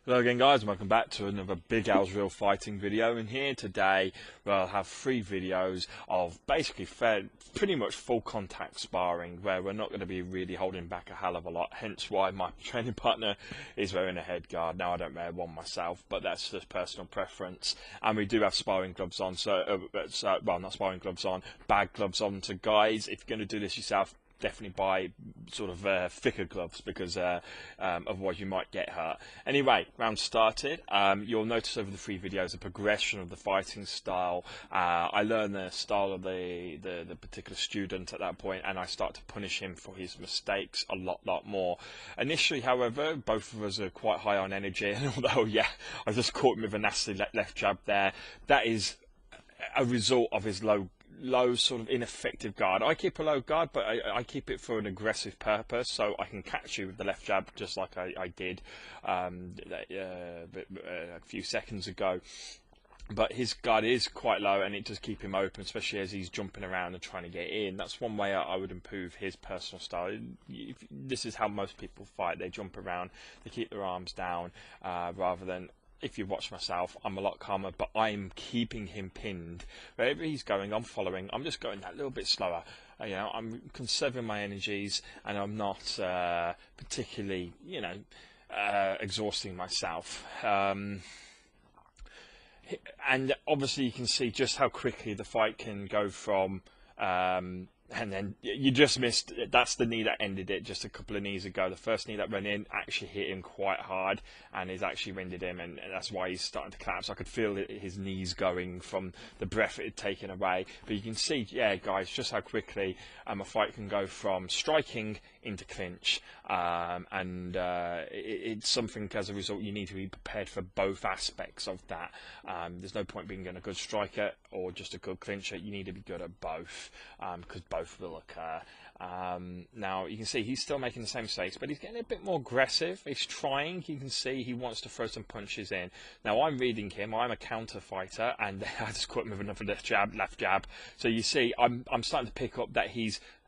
Hello again guys, and welcome back to another Big Al's Real Fighting video. And here today we'll have 3 videos of basically pretty much full contact sparring, where we're not going to be really holding back a hell of a lot, hence why my training partner is wearing a head guard. Now I don't wear one myself, but that's just personal preference. And we do have sparring gloves on, well, not sparring gloves on, bag gloves on. So guys, if you're going to do this yourself, definitely buy sort of thicker gloves, because otherwise you might get hurt. Anyway, round started. You'll notice over the 3 videos the progression of the fighting style. I learned the style of the particular student at that point, and I start to punish him for his mistakes a lot more. Initially, however, both of us are quite high on energy, and although, yeah, I just caught him with a nasty left jab there, that is a result of his low sort of ineffective guard. I keep a low guard, but I keep it for an aggressive purpose, so I can catch you with the left jab just like I did a few seconds ago. But his guard is quite low, and it does keep him open, especially as he's jumping around and trying to get in. That's one way I would improve his personal style. This is how most people fight. They jump around, they keep their arms down, rather than, if you watch myself, I'm a lot calmer, but I'm keeping him pinned. Wherever he's going, I'm following. I'm just going that little bit slower. You know, I'm conserving my energies, and I'm not particularly, you know, exhausting myself. And obviously you can see just how quickly the fight can go from and then you just missed. That's the knee that ended it just a couple of knees ago. The first knee that went in actually hit him quite hard, and it's actually winded him, and that's why he's starting to collapse. I could feel his knees going from the breath it had taken away. But you can see, yeah, guys, just how quickly a fight can go from striking into clinch, and it's something, as a result, you need to be prepared for both aspects of that. There's no point being a good striker or just a good clincher. You need to be good at both, because both will occur. Now you can see he's still making the same mistakes, but he's getting a bit more aggressive. He's trying. You can see he wants to throw some punches in. Now I'm reading him. I'm a counter fighter, and I just caught him with another left jab. So you see, I'm starting to pick up that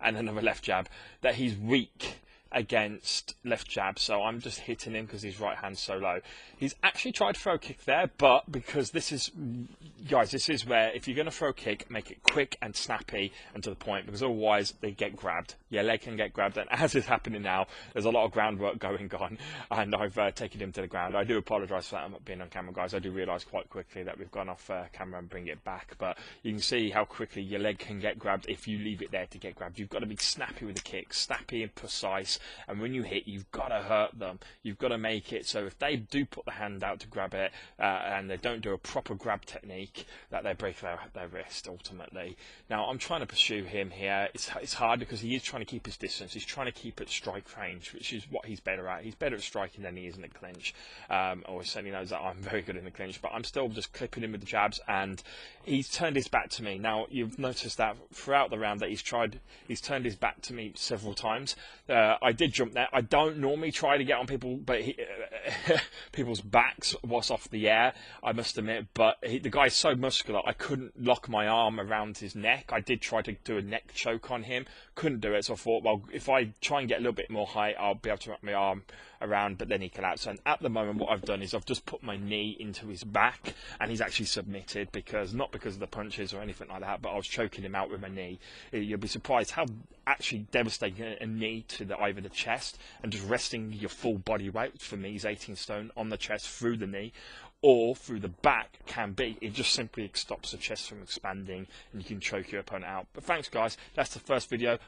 and another left jab, that he's weak against left jab. So I'm just hitting him because his right hand's so low. He's actually tried to throw a kick there, but because this is, guys, this is where, if you're going to throw a kick, make it quick and snappy and to the point, because otherwise they get grabbed. Your leg can get grabbed, and as is happening now, there's a lot of groundwork going on, and I've taken him to the ground. I do apologise for that. I'm not being on camera, guys. I do realise quite quickly that we've gone off camera and bring it back, but you can see how quickly your leg can get grabbed if you leave it there to get grabbed. You've got to be snappy with the kick, snappy and precise. And when you hit, you've got to hurt them. You've got to make it so if they do put the hand out to grab it, and they don't do a proper grab technique, that they break their wrist ultimately. Now I'm trying to pursue him here. It's hard because he is trying to keep his distance. He's trying to keep at strike range, which is what he's better at. He's better at striking than he is in the clinch. Or he certainly knows that I'm very good in the clinch, but I'm still just clipping him with the jabs, and he's turned his back to me. Now you've noticed that throughout the round that he's turned his back to me several times. I did jump there. I don't normally try to get on people, but people's backs whilst off the air, I must admit. But the guy's so muscular, I couldn't lock my arm around his neck. I did try to do a neck choke on him, couldn't do it. So I thought, well, if I try and get a little bit more height, I'll be able to wrap my arm around. But then he collapsed, and at the moment, what I've done is I've just put my knee into his back, and he's actually submitted, not because of the punches or anything like that, but I was choking him out with my knee. You'll be surprised how actually devastating a knee to either the chest, and just resting your full body weight, for me is 18 stone, on the chest through the knee or through the back can be. It just simply stops the chest from expanding, and you can choke your opponent out. But thanks guys, that's the first video. Watch